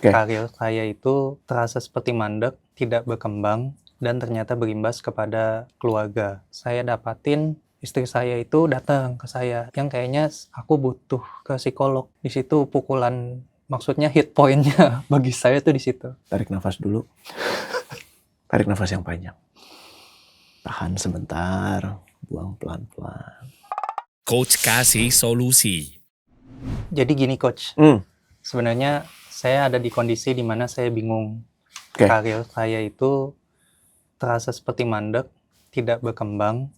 Oke. Karir saya itu terasa seperti mandek, tidak berkembang, dan ternyata berimbas kepada keluarga. Saya dapatin istri saya itu datang ke saya, yang kayaknya aku butuh ke psikolog. Di situ pukulan, maksudnya hit point-nya bagi saya tuh di situ. Tarik nafas dulu. Tarik nafas yang panjang. Tahan sebentar, buang pelan-pelan. Coach kasih solusi. Jadi gini Coach, sebenarnya saya ada di kondisi di mana saya bingung. Oke. Karir saya itu terasa seperti mandek, tidak berkembang,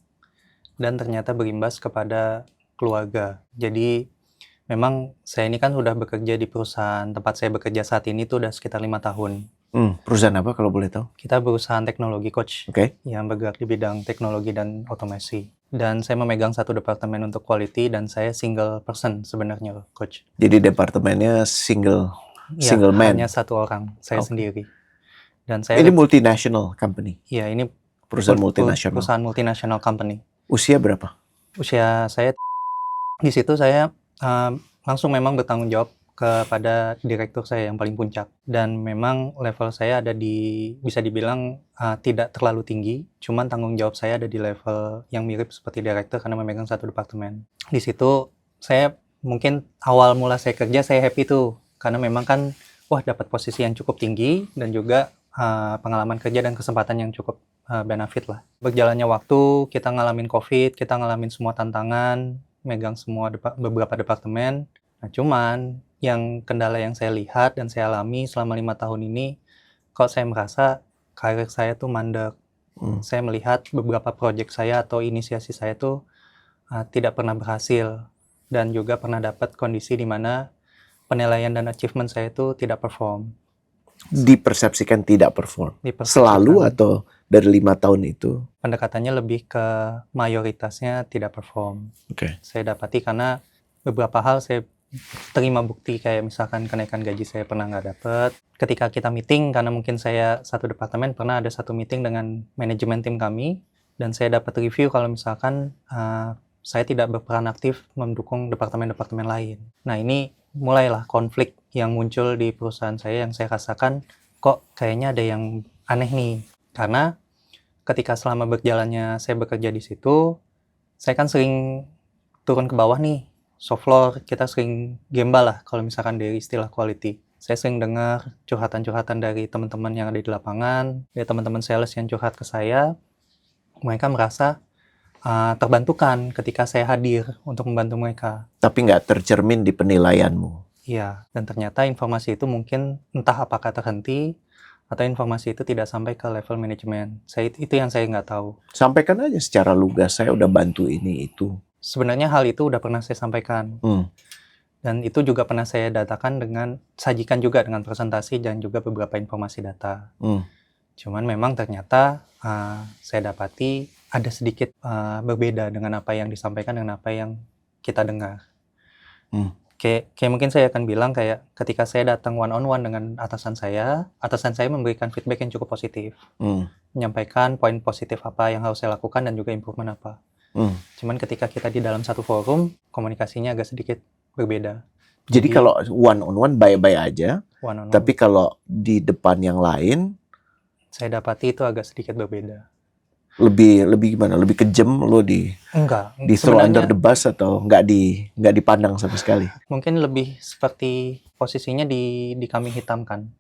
dan ternyata berimbas kepada keluarga. Jadi memang saya ini kan sudah bekerja di perusahaan tempat saya bekerja saat ini tuh udah sekitar 5 tahun. Perusahaan apa kalau boleh tahu? Kita perusahaan teknologi Coach, Oke. yang bergerak di bidang teknologi dan otomasi. Dan saya memegang satu departemen untuk quality dan saya single person sebenarnya Coach. Jadi departemennya single Ya, man. hanya satu orang, saya Oke. sendiri. Dan saya Ini multinational company. ya ini Perusahaan multinasional. perusahaan multinational company. Usia berapa? Usia saya di situ saya langsung memang bertanggung jawab kepada direktur saya yang paling puncak, dan memang level saya ada di, bisa dibilang tidak terlalu tinggi, cuman tanggung jawab saya ada di level yang mirip seperti direktur karena memegang satu departemen. Di situ saya mungkin awal mula saya kerja saya happy tuh karena memang kan dapat posisi yang cukup tinggi dan juga pengalaman kerja dan kesempatan yang cukup benefit lah. Berjalannya waktu, kita ngalamin COVID, kita ngalamin semua tantangan, megang semua beberapa departemen. Nah, cuman yang kendala yang saya lihat dan saya alami selama 5 tahun ini, kok saya merasa karir saya tuh mandek. Saya melihat beberapa proyek saya atau inisiasi saya tuh tidak pernah berhasil, dan juga pernah dapat kondisi di mana penilaian dan achievement saya itu tidak perform. Dipersepsikan tidak perform. Selalu atau dari 5 tahun itu? Pendekatannya lebih ke mayoritasnya tidak perform. Oke. Saya dapati karena beberapa hal saya terima bukti, kayak misalkan kenaikan gaji saya pernah nggak dapet. Ketika kita meeting, karena mungkin saya satu departemen, pernah ada satu meeting dengan manajemen tim kami, dan saya dapat review kalau misalkan saya tidak berperan aktif mendukung departemen-departemen lain. Nah, ini mulailah konflik yang muncul di perusahaan saya, yang saya rasakan kok kayaknya ada yang aneh nih. Karena ketika selama berjalannya saya bekerja di situ, saya kan sering turun ke bawah nih, shop floor, kita sering gembal lah kalau misalkan dari istilah quality. Saya sering dengar curhatan-curhatan dari teman-teman yang ada di lapangan, dari teman-teman sales yang curhat ke saya. Mereka merasa terbantukan ketika saya hadir untuk membantu mereka. Tapi nggak tercermin di penilaianmu. Iya, dan ternyata informasi itu mungkin entah apakah terhenti, atau informasi itu tidak sampai ke level manajemen. Itu yang saya nggak tahu. Sampaikan aja secara lugas, saya udah bantu ini itu. Sebenarnya hal itu udah pernah saya sampaikan. Dan itu juga pernah saya sajikan juga dengan presentasi dan juga beberapa informasi data. Cuman memang ternyata saya dapati ada sedikit berbeda dengan apa yang disampaikan dengan apa yang kita dengar. Kayak mungkin saya akan bilang kayak ketika saya datang one on one dengan atasan saya memberikan feedback yang cukup positif. Menyampaikan poin positif apa yang harus saya lakukan dan juga improvement apa. Cuman ketika kita di dalam satu forum, komunikasinya agak sedikit berbeda. Jadi kalau one on one baik-baik aja, tapi kalau di depan yang lain, saya dapati itu agak sedikit berbeda. Lebih gimana? Lebih kejam lo di throw under the bus atau nggak dipandang sama sekali? Mungkin lebih seperti posisinya di kami hitamkan.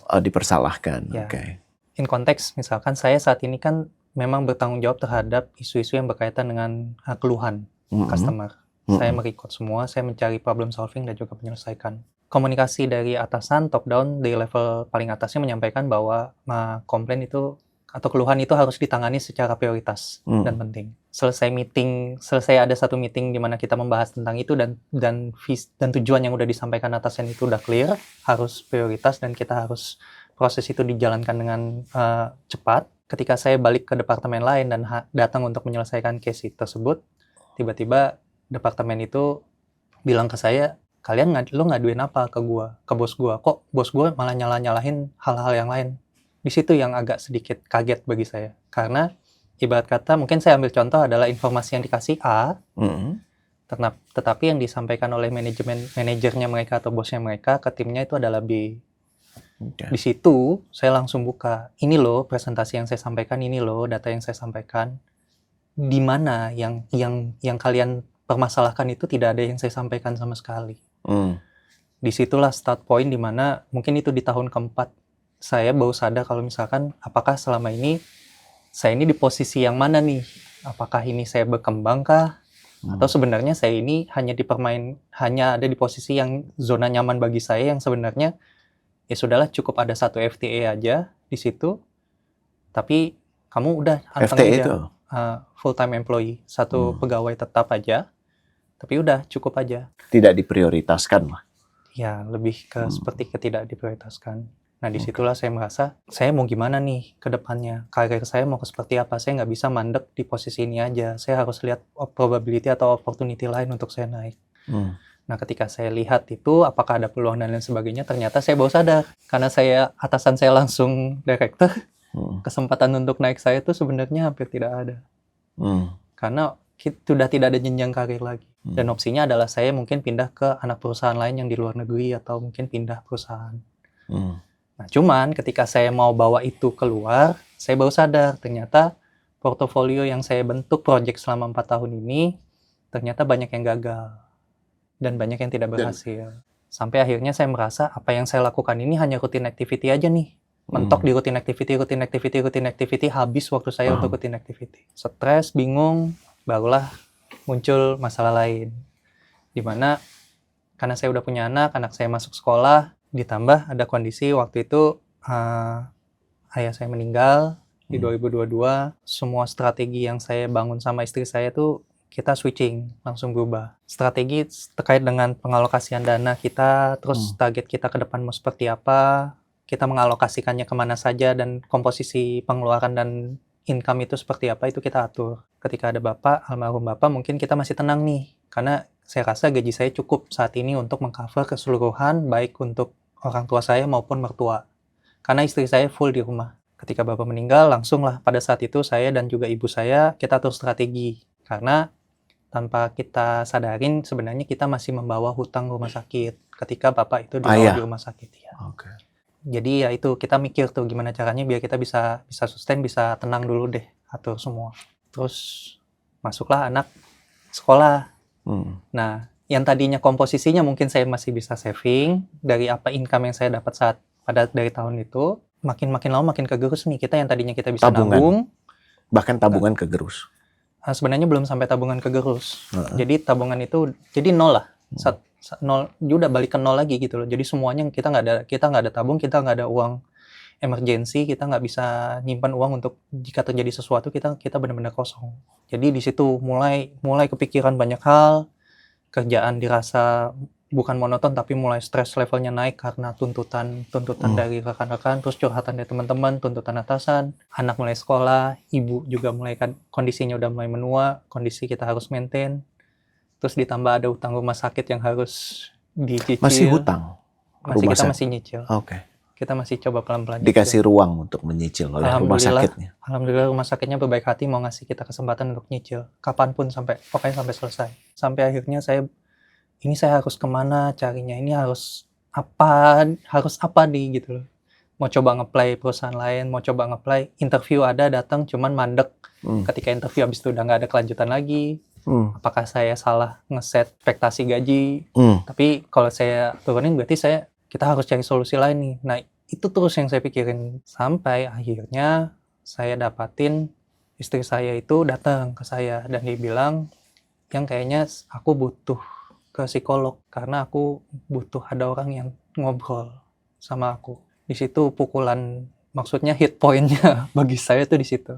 Dipersalahkan. Ya. Oke. In konteks misalkan saya saat ini kan memang bertanggung jawab terhadap isu-isu yang berkaitan dengan keluhan customer. Saya merecord semua, saya mencari problem solving dan juga menyelesaikan. Komunikasi dari atasan top down di level paling atasnya menyampaikan bahwa komplain itu atau keluhan itu harus ditangani secara prioritas dan penting. Selesai ada satu meeting di mana kita membahas tentang itu dan tujuan yang udah disampaikan atasan itu udah clear, harus prioritas dan kita harus proses itu dijalankan dengan cepat. Ketika saya balik ke departemen lain dan datang untuk menyelesaikan case tersebut, tiba-tiba departemen itu bilang ke saya, lo ngaduin apa ke bos gua? Kok bos gua malah nyalahin hal-hal yang lain? Di situ yang agak sedikit kaget bagi saya. Karena ibarat kata, mungkin saya ambil contoh adalah informasi yang dikasih A, tetapi yang disampaikan oleh manajernya mereka atau bosnya mereka ke timnya itu adalah B. Di situ saya langsung buka, ini loh presentasi yang saya sampaikan, ini loh data yang saya sampaikan. Di mana yang kalian permasalahkan itu tidak ada yang saya sampaikan sama sekali. Disitulah start point di mana mungkin itu di tahun keempat saya baru sadar kalau misalkan apakah selama ini saya ini di posisi yang mana nih? Apakah ini saya berkembang kah? Atau sebenarnya saya ini hanya ada di posisi yang zona nyaman bagi saya yang sebenarnya ya sudahlah cukup ada satu FTA aja di situ. Tapi kamu udah anteng FTA aja. itu? Full time employee, satu pegawai tetap aja. Tapi udah cukup aja. Tidak diprioritaskan lah. Ya, lebih ke seperti tidak diprioritaskan. Nah, disitulah saya merasa, saya mau gimana nih ke depannya? Karir saya mau seperti apa? Saya nggak bisa mandek di posisi ini aja. Saya harus lihat probability atau opportunity lain untuk saya naik. Nah, ketika saya lihat itu, apakah ada peluang dan lain sebagainya, ternyata saya baru sadar. Karena atasan saya langsung director, kesempatan untuk naik saya itu sebenarnya hampir tidak ada. Karena sudah tidak ada jenjang karir lagi. Dan opsinya adalah saya mungkin pindah ke anak perusahaan lain yang di luar negeri atau mungkin pindah perusahaan. Nah, cuman ketika saya mau bawa itu keluar, saya baru sadar ternyata portofolio yang saya bentuk project selama 4 tahun ini ternyata banyak yang gagal dan banyak yang tidak berhasil. Sampai akhirnya saya merasa apa yang saya lakukan ini hanya routine activity aja nih. Mentok di routine activity, habis waktu saya untuk routine activity. Stres, bingung, barulah muncul masalah lain. Dimana karena saya udah punya anak saya masuk sekolah, ditambah ada kondisi waktu itu ayah saya meninggal di 2022. Semua strategi yang saya bangun sama istri saya tuh kita switching, langsung berubah. Strategi terkait dengan pengalokasian dana kita, terus target kita ke depan mau seperti apa, kita mengalokasikannya kemana saja, dan komposisi pengeluaran dan income itu seperti apa, itu kita atur. Ketika ada almarhum bapak, mungkin kita masih tenang nih, karena saya rasa gaji saya cukup saat ini untuk mengcover keseluruhan, baik untuk orang tua saya maupun mertua. Karena istri saya full di rumah. Ketika bapak meninggal, langsunglah pada saat itu saya dan juga ibu saya, kita atur strategi. Karena tanpa kita sadarin, sebenarnya kita masih membawa hutang rumah sakit ketika bapak itu dibawa di rumah sakit. Ya. Jadi ya itu, kita mikir tuh gimana caranya biar kita bisa sustain, bisa tenang dulu deh, atur semua. Terus masuklah anak sekolah. Nah, yang tadinya komposisinya mungkin saya masih bisa saving dari apa income yang saya dapat dari tahun itu, makin lama makin kegerus nih. Kita yang tadinya kita bisa nabung, bahkan tabungan kegerus. Sebenarnya belum sampai tabungan kegerus. Jadi tabungan itu jadi nol lah. Nol, udah balik ke nol lagi gitu loh. Jadi semuanya kita nggak ada tabung, kita nggak ada uang emergency, kita nggak bisa nyimpan uang untuk jika terjadi sesuatu, kita benar-benar kosong. Jadi di situ mulai kepikiran banyak hal. Kerjaan dirasa bukan monoton tapi mulai stres levelnya naik karena tuntutan dari rekan-rekan, terus curhatan dari teman-teman, tuntutan atasan, anak mulai sekolah, ibu juga kondisinya udah mulai menua, kondisi kita harus maintain, terus ditambah ada utang rumah sakit yang harus dicicil. Masih hutang? Masih nyicil. Oke. Kita masih coba pelan-pelan. Dikasih ruang untuk menyicil oleh rumah sakitnya. Alhamdulillah rumah sakitnya berbaik hati mau ngasih kita kesempatan untuk nyicil. Kapanpun pokoknya sampai selesai. Sampai akhirnya saya harus kemana carinya, ini harus apa nih gitu loh. Mau coba nge-play perusahaan lain, mau coba nge-play, interview datang cuman mandek. Ketika interview habis itu udah nggak ada kelanjutan lagi. Apakah saya salah ngeset ekspektasi gaji? Tapi kalau saya turunin berarti kita harus cari solusi lain nih. Nah, itu terus yang saya pikirin. Sampai akhirnya saya dapatin istri saya itu datang ke saya. Dan dia bilang, yang kayaknya aku butuh ke psikolog. Karena aku butuh ada orang yang ngobrol sama aku. Di situ pukulan, maksudnya hit point-nya bagi saya tuh di situ.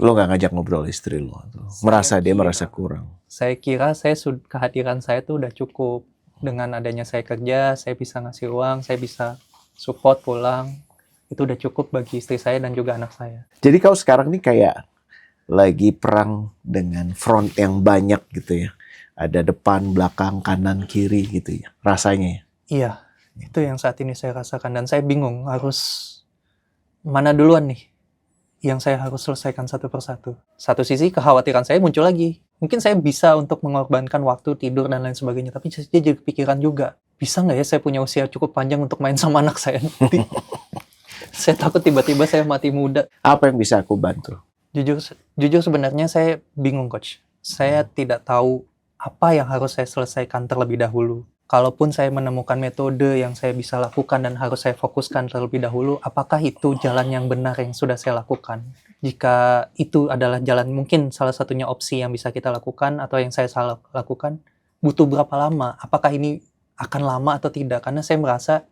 Lo nggak ngajak ngobrol istri lo? Merasa kurang? Saya kira kehadiran saya tuh udah cukup. Dengan adanya saya kerja, saya bisa ngasih uang, saya bisa support pulang. Itu udah cukup bagi istri saya dan juga anak saya. Jadi kau sekarang nih kayak lagi perang dengan front yang banyak gitu ya. Ada depan, belakang, kanan, kiri gitu ya. Rasanya ya. Iya, itu yang saat ini saya rasakan. Dan saya bingung harus mana duluan nih yang saya harus selesaikan satu persatu. Satu sisi kekhawatiran saya muncul lagi. Mungkin saya bisa untuk mengorbankan waktu, tidur, dan lain sebagainya. Tapi saya jadi kepikiran juga, bisa nggak ya saya punya usia cukup panjang untuk main sama anak saya nanti? Saya takut tiba-tiba saya mati muda. Apa yang bisa aku bantu? Jujur sebenarnya saya bingung, Coach. Saya tidak tahu apa yang harus saya selesaikan terlebih dahulu. Kalaupun saya menemukan metode yang saya bisa lakukan dan harus saya fokuskan terlebih dahulu, apakah itu jalan yang benar yang sudah saya lakukan? Jika itu adalah jalan, mungkin salah satunya opsi yang bisa kita lakukan atau yang saya salah lakukan, butuh berapa lama? Apakah ini akan lama atau tidak? Karena saya merasa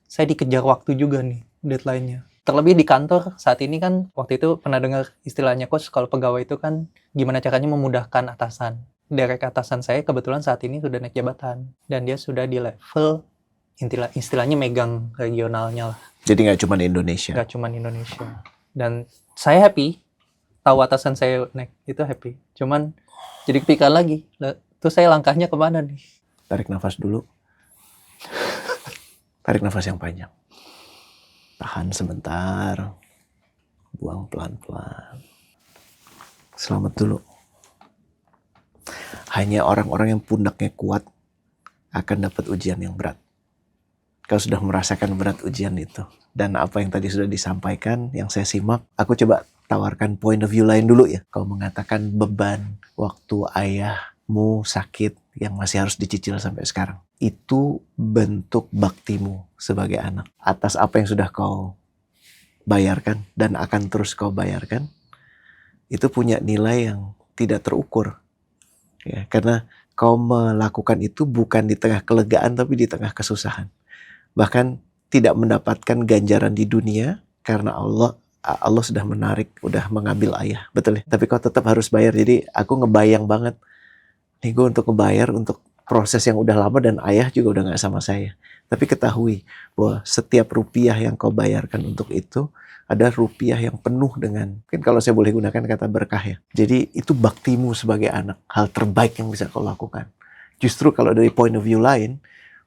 saya dikejar waktu juga nih deadline-nya. Terlebih di kantor saat ini kan, waktu itu pernah dengar istilahnya, Coach, kalau pegawai itu kan gimana caranya memudahkan atasan. Direct atasan saya kebetulan saat ini sudah naik jabatan. Dan dia sudah di level, istilahnya megang regionalnya lah. Jadi nggak cuma di Indonesia. Nggak cuma Indonesia. Dan saya happy, tahu atasan saya naik, itu happy. Cuman jadi kepikiran lagi, terus saya langkahnya kemana nih? Tarik nafas dulu. Tarik nafas yang panjang. Tahan sebentar. Buang pelan-pelan. Selamat dulu. Hanya orang-orang yang pundaknya kuat akan dapat ujian yang berat. Kau sudah merasakan berat ujian itu. Dan apa yang tadi sudah disampaikan, yang saya simak, aku coba tawarkan point of view lain dulu ya. Kau mengatakan beban waktu ayahmu sakit yang masih harus dicicil sampai sekarang. Itu bentuk baktimu sebagai anak. Atas apa yang sudah kau bayarkan dan akan terus kau bayarkan, itu punya nilai yang tidak terukur. Ya, karena kau melakukan itu bukan di tengah kelegaan tapi di tengah kesusahan. Bahkan tidak mendapatkan ganjaran di dunia karena Allah sudah menarik, udah mengambil ayah. Betul ya? Tapi kau tetap harus bayar. Jadi aku ngebayang banget. Nih gue untuk ngebayar untuk proses yang udah lama dan ayah juga udah gak sama saya. Tapi ketahui bahwa setiap rupiah yang kau bayarkan untuk itu ada rupiah yang penuh dengan, mungkin kalau saya boleh gunakan kata berkah ya. Jadi itu baktimu sebagai anak, hal terbaik yang bisa kau lakukan. Justru kalau dari point of view lain,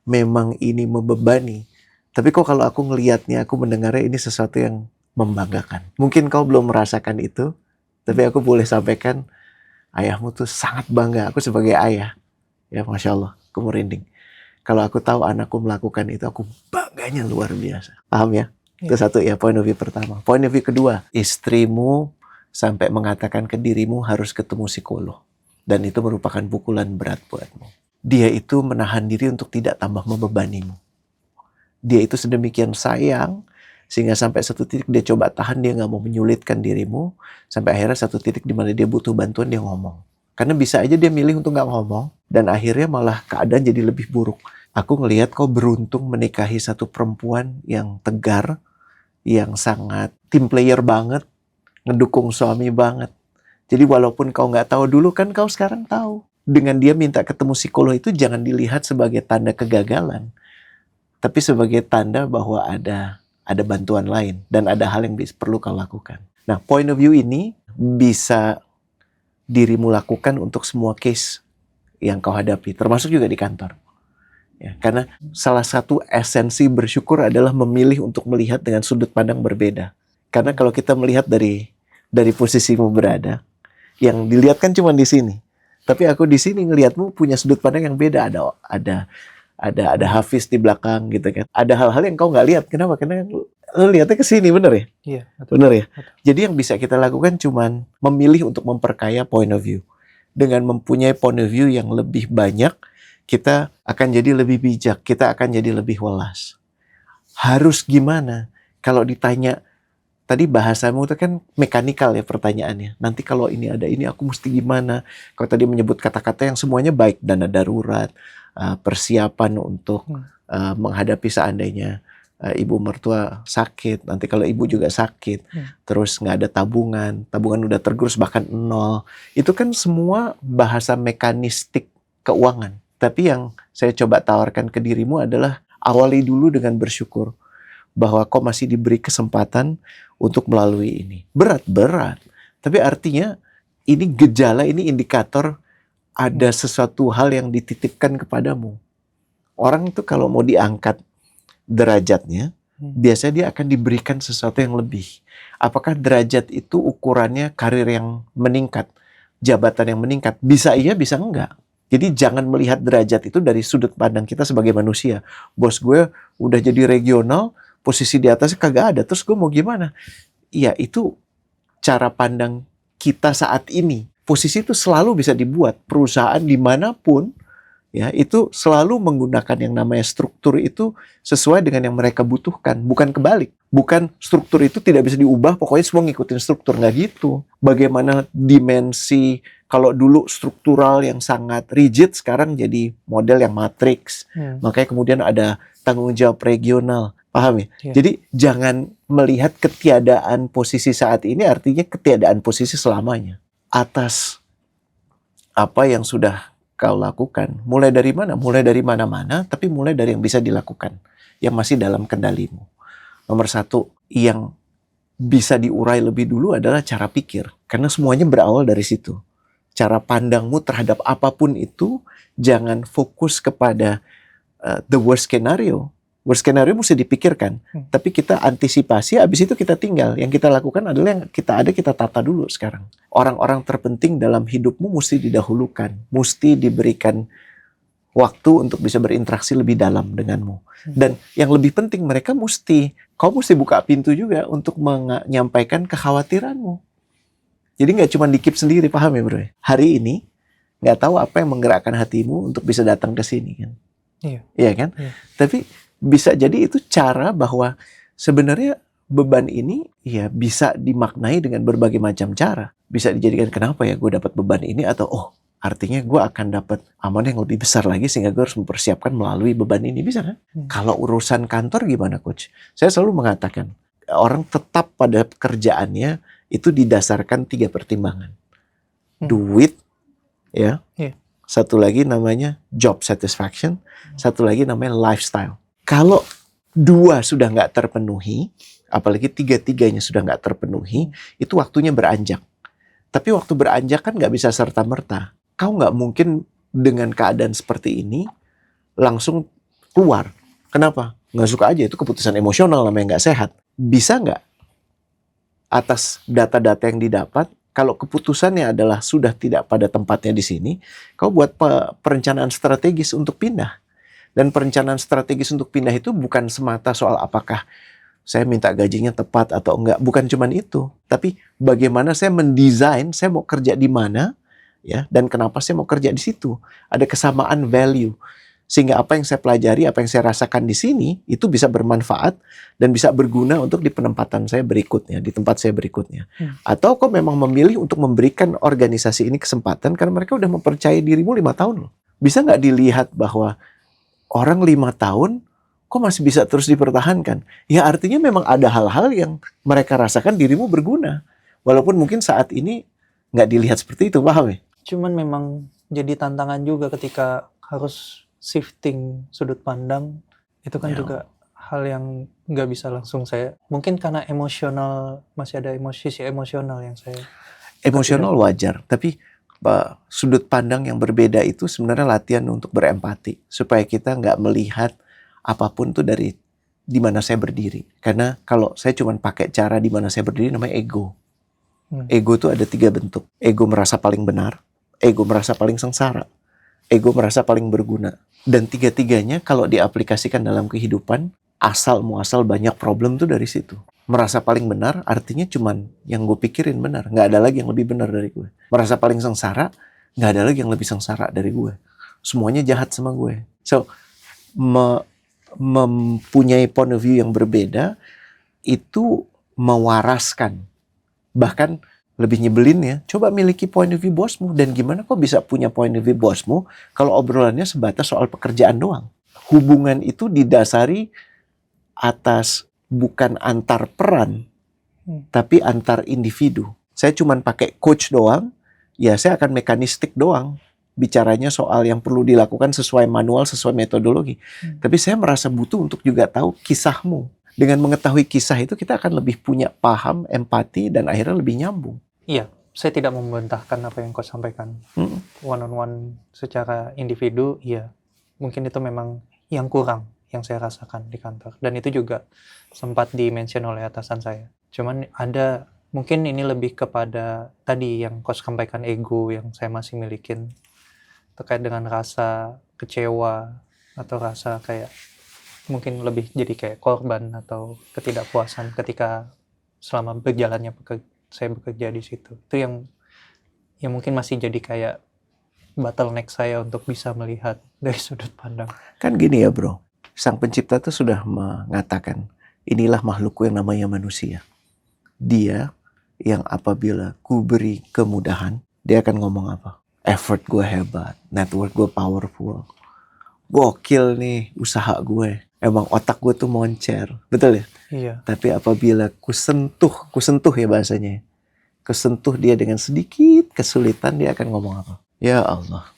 memang ini membebani. Tapi kok kalau aku ngelihatnya, aku mendengarnya ini sesuatu yang membanggakan. Mungkin kau belum merasakan itu, tapi aku boleh sampaikan, ayahmu tuh sangat bangga. Aku sebagai ayah, ya Masya Allah, aku merinding. Kalau aku tahu anakku melakukan itu, aku bangganya luar biasa. Paham ya? Itu satu ya, point of view pertama. Point of view kedua, istrimu sampai mengatakan ke dirimu harus ketemu psikolog. Dan itu merupakan pukulan berat buatmu. Dia itu menahan diri untuk tidak tambah membebanimu. Dia itu sedemikian sayang, sehingga sampai satu titik dia coba tahan, dia gak mau menyulitkan dirimu. Sampai akhirnya satu titik di mana dia butuh bantuan, dia ngomong. Karena bisa aja dia milih untuk gak ngomong, dan akhirnya malah keadaan jadi lebih buruk. Aku ngelihat kau beruntung menikahi satu perempuan yang tegar, yang sangat team player banget, ngedukung suami banget. Jadi walaupun kau nggak tahu dulu, kan kau sekarang tahu. Dengan dia minta ketemu psikolog itu jangan dilihat sebagai tanda kegagalan, tapi sebagai tanda bahwa ada bantuan lain dan ada hal yang perlu kau lakukan. Nah, point of view ini bisa dirimu lakukan untuk semua case yang kau hadapi, termasuk juga di kantor. Ya, karena salah satu esensi bersyukur adalah memilih untuk melihat dengan sudut pandang berbeda. Karena kalau kita melihat dari posisimu berada, yang dilihat kan cuma di sini. Tapi aku di sini ngelihatmu punya sudut pandang yang beda. Ada Hafiz di belakang gitu kan. Ada hal-hal yang kau nggak lihat. Kenapa? Karena lu lihatnya ke sini, bener ya? Iya, bener ya? Betul. Jadi yang bisa kita lakukan cuma memilih untuk memperkaya point of view. Dengan mempunyai point of view yang lebih banyak, kita akan jadi lebih bijak, kita akan jadi lebih welas. Harus gimana? Kalau ditanya, tadi bahasamu itu kan mekanikal ya pertanyaannya. Nanti kalau ini ada ini, aku mesti gimana? Kalau tadi menyebut kata-kata yang semuanya baik, dana darurat, persiapan untuk menghadapi seandainya ibu mertua sakit, nanti kalau ibu juga sakit, terus nggak ada tabungan udah tergerus bahkan 0. Itu kan semua bahasa mekanistik keuangan. Tapi yang saya coba tawarkan ke dirimu adalah awali dulu dengan bersyukur bahwa kau masih diberi kesempatan untuk melalui ini. Berat. Tapi artinya ini gejala, ini indikator ada sesuatu hal yang dititipkan kepadamu. Orang itu kalau mau diangkat derajatnya, biasanya dia akan diberikan sesuatu yang lebih. Apakah derajat itu ukurannya karir yang meningkat, jabatan yang meningkat? Bisa iya, bisa enggak. Jadi jangan melihat derajat itu dari sudut pandang kita sebagai manusia. Bos gue udah jadi regional, posisi di atasnya kagak ada, terus gue mau gimana? Ya itu cara pandang kita saat ini. Posisi itu selalu bisa dibuat. Perusahaan dimanapun, ya itu selalu menggunakan yang namanya struktur itu sesuai dengan yang mereka butuhkan. Bukan kebalik. Bukan struktur itu tidak bisa diubah, pokoknya semua ngikutin struktur. Nggak gitu. Bagaimana dimensi, kalau dulu struktural yang sangat rigid, sekarang jadi model yang matriks. Makanya kemudian ada tanggung jawab regional. Paham ya? Iya. Jadi jangan melihat ketiadaan posisi saat ini artinya ketiadaan posisi selamanya. Atas apa yang sudah kau lakukan. Mulai dari mana? Mulai dari mana-mana, tapi mulai dari yang bisa dilakukan. Yang masih dalam kendalimu. Nomor satu, yang bisa diurai lebih dulu adalah cara pikir. Karena semuanya berawal dari situ. Cara pandangmu terhadap apapun itu, jangan fokus kepada the worst scenario. Worst scenario mesti dipikirkan, tapi kita antisipasi, habis itu kita tinggal. Yang kita lakukan adalah yang kita tata dulu sekarang. Orang-orang terpenting dalam hidupmu mesti didahulukan, mesti diberikan waktu untuk bisa berinteraksi lebih dalam denganmu. Dan yang lebih penting kau mesti buka pintu juga untuk menyampaikan kekhawatiranmu. Jadi nggak cuma dikip sendiri, paham ya bro? Hari ini nggak tahu apa yang menggerakkan hatimu untuk bisa datang ke sini kan? Iya kan? Iya. Tapi bisa jadi itu cara bahwa sebenarnya beban ini ya bisa dimaknai dengan berbagai macam cara. Bisa dijadikan kenapa ya gue dapat beban ini, atau artinya gue akan dapat amanah yang lebih besar lagi sehingga gue harus mempersiapkan melalui beban ini. Bisa kan? Kalau urusan kantor gimana coach? Saya selalu mengatakan orang tetap pada pekerjaannya itu didasarkan 3 pertimbangan. Duit, ya. Satu lagi namanya job satisfaction, satu lagi namanya lifestyle. Kalau 2 sudah nggak terpenuhi, apalagi 3-tiganya sudah nggak terpenuhi, itu waktunya beranjak. Tapi waktu beranjak kan nggak bisa serta-merta. Kau nggak mungkin dengan keadaan seperti ini langsung keluar. Kenapa? Nggak suka aja, itu keputusan emosional namanya nggak sehat. Bisa nggak atas data-data yang didapat, kalau keputusannya adalah sudah tidak pada tempatnya di sini, kau buat perencanaan strategis untuk pindah. Dan perencanaan strategis untuk pindah itu bukan semata soal apakah saya minta gajinya tepat atau enggak. Bukan cuma itu. Tapi bagaimana saya mendesain, saya mau kerja di mana, ya, dan kenapa saya mau kerja di situ. Ada kesamaan value. Sehingga apa yang saya pelajari, apa yang saya rasakan di sini, itu bisa bermanfaat dan bisa berguna untuk di penempatan saya berikutnya, di tempat saya berikutnya. Atau kok memang memilih untuk memberikan organisasi ini kesempatan karena mereka udah mempercayai dirimu 5 tahun loh. Bisa nggak dilihat bahwa orang 5 tahun kok masih bisa terus dipertahankan? Ya artinya memang ada hal-hal yang mereka rasakan dirimu berguna. Walaupun mungkin saat ini nggak dilihat seperti itu, paham ya? Cuman memang jadi tantangan juga ketika harus shifting sudut pandang. Itu kan juga hal yang nggak bisa langsung saya. Mungkin karena emosional, masih ada sisi emosional yang saya... Emosional wajar, tapi sudut pandang yang berbeda itu sebenarnya latihan untuk berempati supaya kita nggak melihat apapun tuh dari di mana saya berdiri. Karena kalau saya cuma pakai cara di mana saya berdiri namanya ego. Ego tuh ada 3 bentuk. Ego merasa paling benar, ego merasa paling sengsara, ego merasa paling berguna. Dan 3-tiganya kalau diaplikasikan dalam kehidupan, asal muasal banyak problem tuh dari situ. Merasa paling benar artinya cuman yang gue pikirin benar. Nggak ada lagi yang lebih benar dari gue. Merasa paling sengsara, nggak ada lagi yang lebih sengsara dari gue. Semuanya jahat sama gue. So, mempunyai point of view yang berbeda, itu mewaraskan. Bahkan lebih nyebelin ya, coba miliki point of view bosmu. Dan gimana kok bisa punya point of view bosmu kalau obrolannya sebatas soal pekerjaan doang. Hubungan itu didasari atas bukan antar peran, tapi antar individu. Saya cuma pakai coach doang, ya saya akan mekanistik doang. Bicaranya soal yang perlu dilakukan sesuai manual, sesuai metodologi. Tapi saya merasa butuh untuk juga tahu kisahmu. Dengan mengetahui kisah itu kita akan lebih punya paham, empati, dan akhirnya lebih nyambung. Iya, saya tidak membantahkan apa yang kau sampaikan. One on one secara individu, iya. Mungkin itu memang yang kurang yang saya rasakan di kantor. Dan itu juga sempat di-mention oleh atasan saya. Cuman ada, mungkin ini lebih kepada tadi yang kau sampaikan, ego yang saya masih milikin. Terkait dengan rasa kecewa atau rasa kayak mungkin lebih jadi kayak korban atau ketidakpuasan ketika selama berjalannya saya bekerja di situ. Itu yang mungkin masih jadi kayak bottleneck saya untuk bisa melihat dari sudut pandang. Kan gini ya bro, Sang Pencipta tuh sudah mengatakan, inilah makhlukku yang namanya manusia. Dia yang apabila ku beri kemudahan, dia akan ngomong apa? Effort gue hebat, network gue powerful, gokil nih usaha gue. Emang otak gue tuh moncer, betul ya? Iya. Tapi apabila ku sentuh ya bahasanya, kesentuh dia dengan sedikit kesulitan, dia akan ngomong apa? Ya Allah,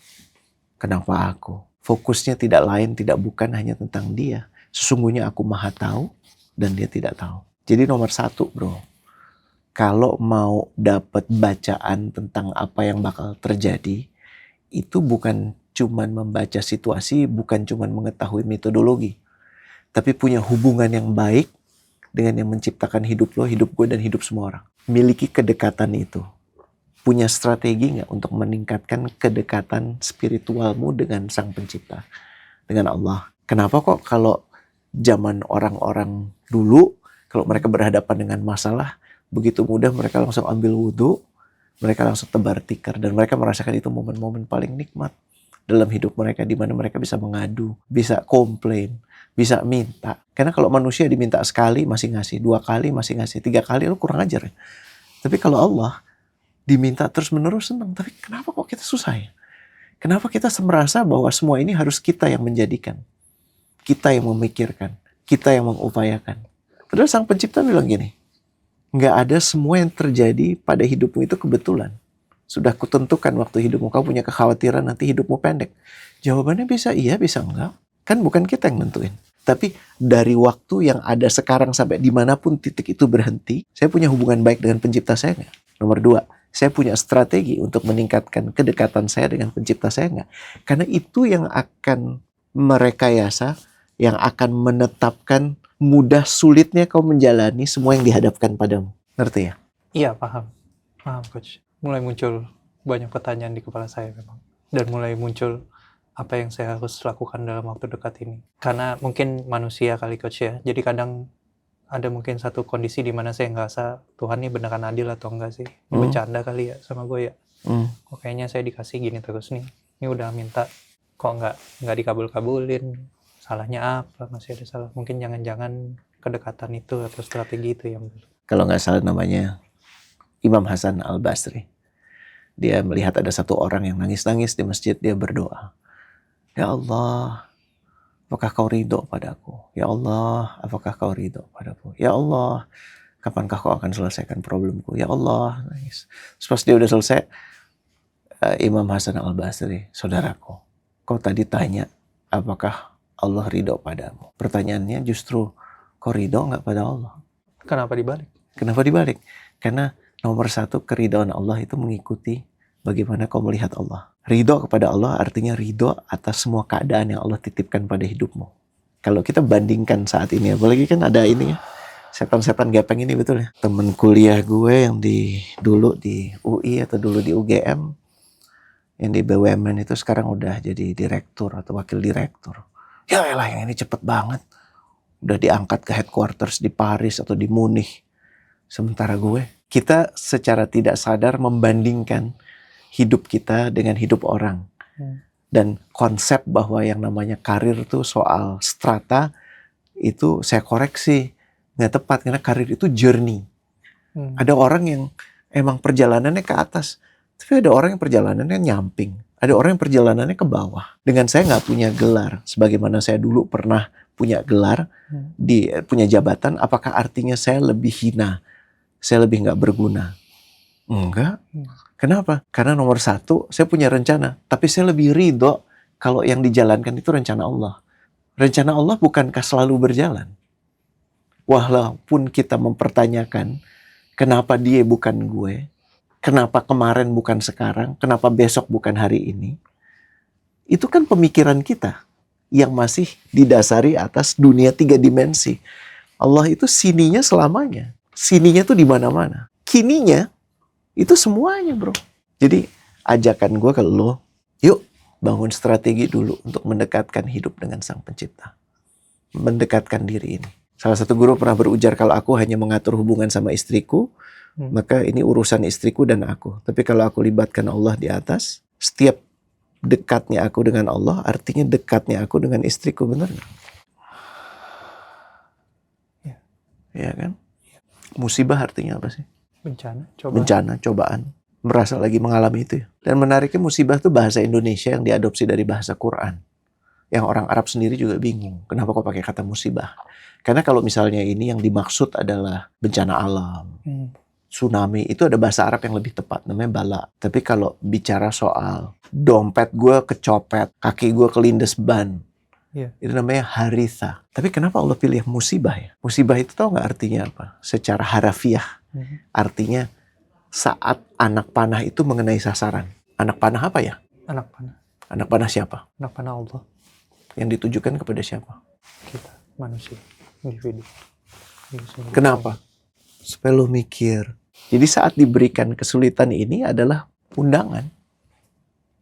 kenapa aku? Fokusnya tidak lain, tidak bukan hanya tentang dia. Sesungguhnya aku maha tahu dan dia tidak tahu. Jadi nomor satu bro, kalau mau dapat bacaan tentang apa yang bakal terjadi, itu bukan cuman membaca situasi, bukan cuman mengetahui metodologi, tapi punya hubungan yang baik dengan yang menciptakan hidup lo, hidup gue, dan hidup semua orang. Miliki kedekatan itu. Punya strategi nggak untuk meningkatkan kedekatan spiritualmu dengan Sang Pencipta, dengan Allah? Kenapa kok kalau zaman orang-orang dulu, kalau mereka berhadapan dengan masalah, begitu mudah mereka langsung ambil wudhu, mereka langsung tebar tikar, dan mereka merasakan itu momen-momen paling nikmat dalam hidup mereka, di mana mereka bisa mengadu, bisa komplain, bisa minta. Karena kalau manusia diminta sekali masih ngasih, 2 kali masih ngasih, 3 kali lu kurang ajar ya. Tapi kalau Allah diminta terus-menerus senang. Tapi kenapa kok kita susah ya? Kenapa kita merasa bahwa semua ini harus kita yang menjadikan, kita yang memikirkan, kita yang mengupayakan? Padahal Sang Pencipta bilang gini, nggak ada semua yang terjadi pada hidupmu itu kebetulan. Sudah kutentukan waktu hidupmu. Kau punya kekhawatiran nanti hidupmu pendek. Jawabannya bisa iya, bisa enggak. Kan bukan kita yang nentuin. Tapi dari waktu yang ada sekarang sampai dimanapun titik itu berhenti, saya punya hubungan baik dengan Pencipta saya nggak? Nomor 2, saya punya strategi untuk meningkatkan kedekatan saya dengan Pencipta saya nggak? Karena itu yang akan merekayasa, yang akan menetapkan mudah sulitnya kau menjalani semua yang dihadapkan padamu. Ngerti ya? Iya, paham. Paham, Coach. Mulai muncul banyak pertanyaan di kepala saya memang. Dan mulai muncul apa yang saya harus lakukan dalam waktu dekat ini. Karena mungkin manusia kali, Coach ya. Jadi kadang ada mungkin satu kondisi di mana saya ngerasa Tuhan ini beneran adil atau enggak sih. Bercanda kali ya sama gue ya. Kok kayaknya saya dikasih gini terus nih. Ini udah minta kok nggak dikabul-kabulin. Salahnya apa? Masih ada salah. Mungkin jangan-jangan kedekatan itu atau strategi itu yang kalau nggak salah namanya Imam Hasan Al-Basri. Dia melihat ada satu orang yang nangis-nangis di masjid, dia berdoa. Ya Allah, apakah kau ridho padaku? Ya Allah, apakah kau ridho padaku? Ya Allah, kapankah kau akan selesaikan problemku? Ya Allah, nangis. Terus pas dia udah selesai, Imam Hasan Al-Basri, saudaraku, kau tadi tanya, apakah Allah ridho padamu? Pertanyaannya justru, kau ridho nggak pada Allah? Kenapa dibalik? Kenapa dibalik? Karena nomor 1, keridhaan Allah itu mengikuti bagaimana kau melihat Allah. Ridho kepada Allah artinya ridho atas semua keadaan yang Allah titipkan pada hidupmu. Kalau kita bandingkan saat ini, apalagi kan ada ini ya, setan-setan gepeng ini, betul ya. Temen kuliah gue yang dulu di UI atau dulu di UGM, yang di BUMN itu sekarang udah jadi direktur atau wakil direktur. Ya elah, yang ini cepet banget. Udah diangkat ke headquarters di Paris atau di Munich. Sementara kita secara tidak sadar membandingkan hidup kita dengan hidup orang. Dan konsep bahwa yang namanya karir itu soal strata, itu saya koreksi, nggak tepat. Karena karir itu journey. Ada orang yang emang perjalanannya ke atas, tapi ada orang yang perjalanannya nyamping. Ada orang yang perjalanannya ke bawah. Dengan saya nggak punya gelar, sebagaimana saya dulu pernah punya gelar, punya jabatan, apakah artinya saya lebih hina? Saya lebih nggak berguna? Enggak. Kenapa? Karena nomor 1, saya punya rencana. Tapi saya lebih ridho kalau yang dijalankan itu rencana Allah. Rencana Allah bukankah selalu berjalan? Walaupun kita mempertanyakan, kenapa dia bukan gue? Kenapa kemarin bukan sekarang? Kenapa besok bukan hari ini? Itu kan pemikiran kita yang masih didasari atas dunia 3 dimensi. Allah itu sininya selamanya. Sininya tuh di mana-mana. Kininya itu semuanya, bro. Jadi ajakan gue ke lo, yuk bangun strategi dulu untuk mendekatkan hidup dengan Sang Pencipta. mendekatkan diri ini. Salah satu guru pernah berujar, kalau aku hanya mengatur hubungan sama istriku, maka ini urusan istriku dan aku. Tapi kalau aku libatkan Allah di atas, setiap dekatnya aku dengan Allah, artinya dekatnya aku dengan istriku, benar nggak? Ya. Ya kan? Musibah artinya apa sih? Bencana, cobaan. Merasa lagi mengalami itu ya. Dan menariknya musibah itu bahasa Indonesia yang diadopsi dari bahasa Quran. Yang orang Arab sendiri juga bingung. Kenapa kok pakai kata musibah? Karena kalau misalnya ini yang dimaksud adalah bencana alam, tsunami, itu ada bahasa Arab yang lebih tepat, namanya bala. Tapi kalau bicara soal dompet gue kecopet, kaki gue kelindes ban, itu namanya haritha. Tapi kenapa Allah pilih musibah ya? Musibah itu tahu nggak artinya apa? Secara harafiah, artinya saat anak panah itu mengenai sasaran. Anak panah apa ya? Anak panah. Anak panah siapa? Anak panah Allah. Yang ditujukan kepada siapa? Kita, manusia, individu. Kenapa? Supaya lo mikir. Jadi saat diberikan kesulitan ini adalah undangan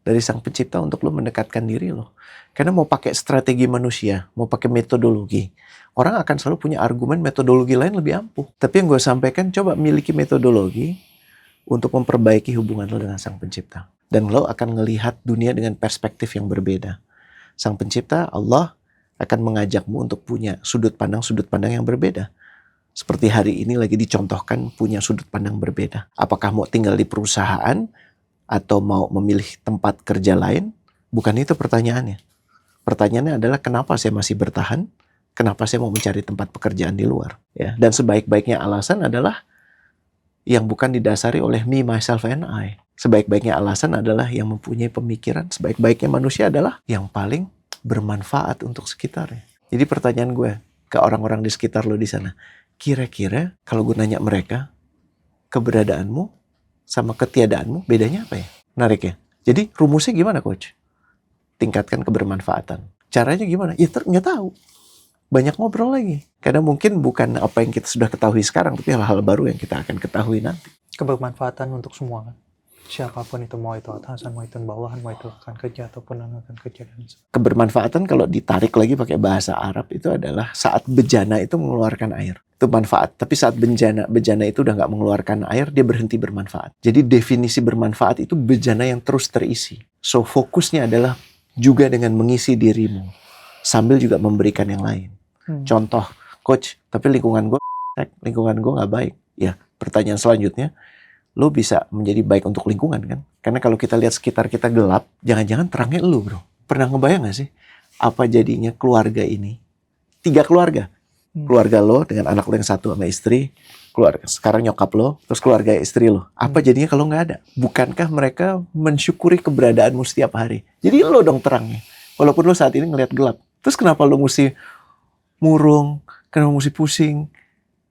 dari Sang Pencipta untuk lo mendekatkan diri lo. Karena mau pakai strategi manusia, mau pakai metodologi, orang akan selalu punya argumen metodologi lain lebih ampuh. Tapi yang gue sampaikan, coba miliki metodologi untuk memperbaiki hubungan lo dengan Sang Pencipta. Dan lo akan melihat dunia dengan perspektif yang berbeda. Sang Pencipta, Allah, akan mengajakmu untuk punya sudut pandang yang berbeda. Seperti hari ini lagi dicontohkan punya sudut pandang berbeda. Apakah mau tinggal di perusahaan atau mau memilih tempat kerja lain? Bukan itu pertanyaannya. Pertanyaannya adalah kenapa saya masih bertahan? Kenapa saya mau mencari tempat pekerjaan di luar? Ya, dan sebaik-baiknya alasan adalah yang bukan didasari oleh me, myself, and I. Sebaik-baiknya alasan adalah yang mempunyai pemikiran. Sebaik-baiknya manusia adalah yang paling bermanfaat untuk sekitarnya. Jadi pertanyaan gue ke orang-orang di sekitar lo di sana, kira-kira kalau gue nanya mereka, keberadaanmu sama ketiadaanmu bedanya apa ya? Menarik ya. Jadi rumusnya gimana, Coach? Tingkatkan kebermanfaatan. Caranya gimana? Ya nggak tahu. Banyak ngobrol lagi. Karena mungkin bukan apa yang kita sudah ketahui sekarang, tapi hal-hal baru yang kita akan ketahui nanti. Kebermanfaatan untuk semua kan. Siapapun itu, mau itu atasan, mau itu bawahan, mau itu akan kerja ataupun akan kerja. Kebermanfaatan kalau ditarik lagi pakai bahasa Arab itu adalah saat bejana itu mengeluarkan air. Itu manfaat. Tapi saat bejana itu udah nggak mengeluarkan air, dia berhenti bermanfaat. Jadi definisi bermanfaat itu bejana yang terus terisi. So fokusnya adalah juga dengan mengisi dirimu sambil juga memberikan yang lain. Contoh, Coach, tapi lingkungan gue nggak baik. Ya, pertanyaan selanjutnya, lo bisa menjadi baik untuk lingkungan kan? Karena kalau kita lihat sekitar kita gelap, jangan-jangan terangnya lo, bro. Pernah ngebayang gak sih apa jadinya keluarga ini? 3 keluarga. Keluarga lo dengan anak lo yang satu sama istri, keluarga sekarang nyokap lo, terus keluarga istri lo. Apa jadinya kalau nggak ada? Bukankah mereka mensyukuri keberadaanmu setiap hari? Jadi lo dong terangnya. Walaupun lo saat ini ngelihat gelap. Terus kenapa lo mesti murung? Kenapa mesti pusing?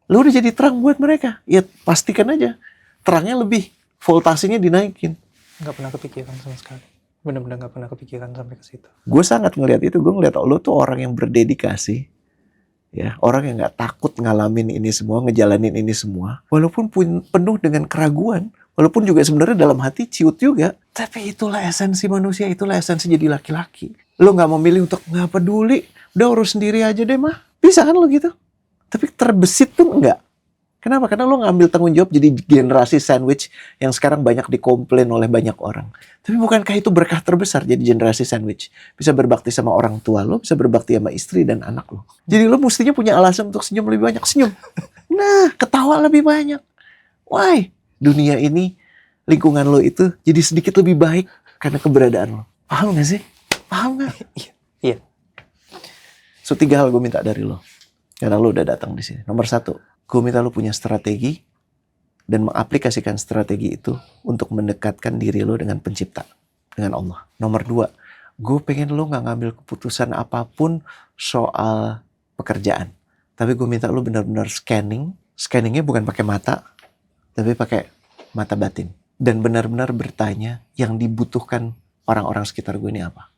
Lo udah jadi terang buat mereka. Ya pastikan aja terangnya lebih, voltasenya dinaikin. Nggak pernah kepikiran sama sekali. Benar-benar nggak pernah kepikiran sampai ke situ. Gue sangat ngelihat itu. Gue ngelihat lo tuh orang yang berdedikasi. Ya, orang yang nggak takut ngalamin ini semua, ngejalanin ini semua. Walaupun penuh dengan keraguan. Walaupun juga sebenarnya dalam hati ciut juga. Tapi itulah esensi manusia. Itulah esensi jadi laki-laki. Lo nggak memilih untuk nggak peduli. Udah urus sendiri aja deh mah. Bisa kan lo gitu? Tapi terbesit tuh enggak. Kenapa? Karena lo ngambil tanggung jawab jadi generasi sandwich yang sekarang banyak dikomplain oleh banyak orang. Tapi bukankah itu berkah terbesar jadi generasi sandwich? Bisa berbakti sama orang tua lo, bisa berbakti sama istri dan anak lo. Jadi lo mestinya punya alasan untuk senyum lebih banyak. Senyum. Nah, ketawa lebih banyak. Why? Dunia ini, lingkungan lo itu jadi sedikit lebih baik karena keberadaan lo. Paham gak sih? Paham gak? Iya. So 3 hal gue minta dari lo. Karena lo udah datang di sini. Nomor 1. Gue minta lo punya strategi dan mengaplikasikan strategi itu untuk mendekatkan diri lo dengan Pencipta, dengan Allah. Nomor 2, gue pengen lo gak ngambil keputusan apapun soal pekerjaan. Tapi gue minta lo benar-benar scanning. Scanningnya bukan pakai mata, tapi pakai mata batin. Dan benar-benar bertanya yang dibutuhkan orang-orang sekitar gue ini apa.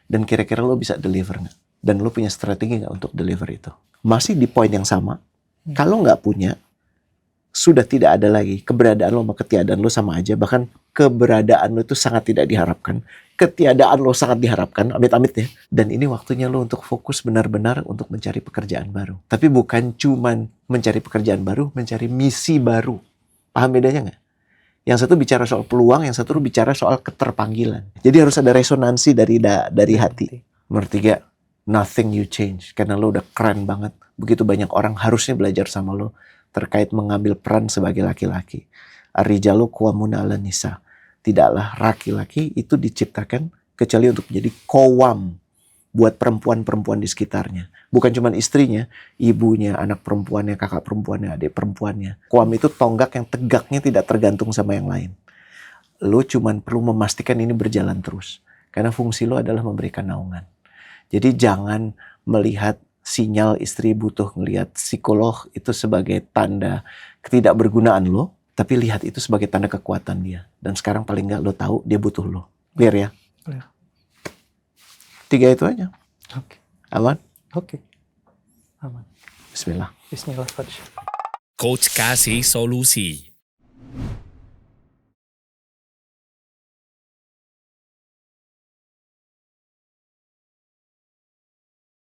Dan kira-kira lo bisa deliver gak? Dan lo punya strategi gak untuk deliver itu? Masih di poin yang sama. Kalau nggak punya, sudah tidak ada lagi. Keberadaan lo sama ketiadaan lo sama aja. Bahkan keberadaan lo itu sangat tidak diharapkan, ketiadaan lo sangat diharapkan, amit-amit ya. Dan ini waktunya lo untuk fokus benar-benar untuk mencari pekerjaan baru. Tapi bukan cuman mencari pekerjaan baru, mencari misi baru. Paham bedanya nggak? Yang satu bicara soal peluang, yang satu bicara soal keterpanggilan. Jadi harus ada resonansi dari hati. Nomor 3, nothing you change. Karena lo udah keren banget. Begitu banyak orang harusnya belajar sama lo terkait mengambil peran sebagai laki-laki. Ar-rijalu qawwamuna 'alan nisa. Tidaklah laki-laki itu diciptakan kecuali untuk menjadi qawwam buat perempuan-perempuan di sekitarnya. Bukan cuma istrinya, ibunya, anak perempuannya, kakak perempuannya, adik perempuannya. Qawwam itu tonggak yang tegaknya tidak tergantung sama yang lain. Lo cuma perlu memastikan ini berjalan terus. Karena fungsi lo adalah memberikan naungan. Jadi jangan melihat sinyal istri butuh ngelihat psikolog itu sebagai tanda ketidakbergunaan lo, tapi lihat itu sebagai tanda kekuatan dia. Dan sekarang paling nggak lo tahu dia butuh lo. Clear ya? Clear. 3 itu aja. Oke. Aman? Oke. Aman. Bismillah. Bismillah, Coach. Coach kasih solusi.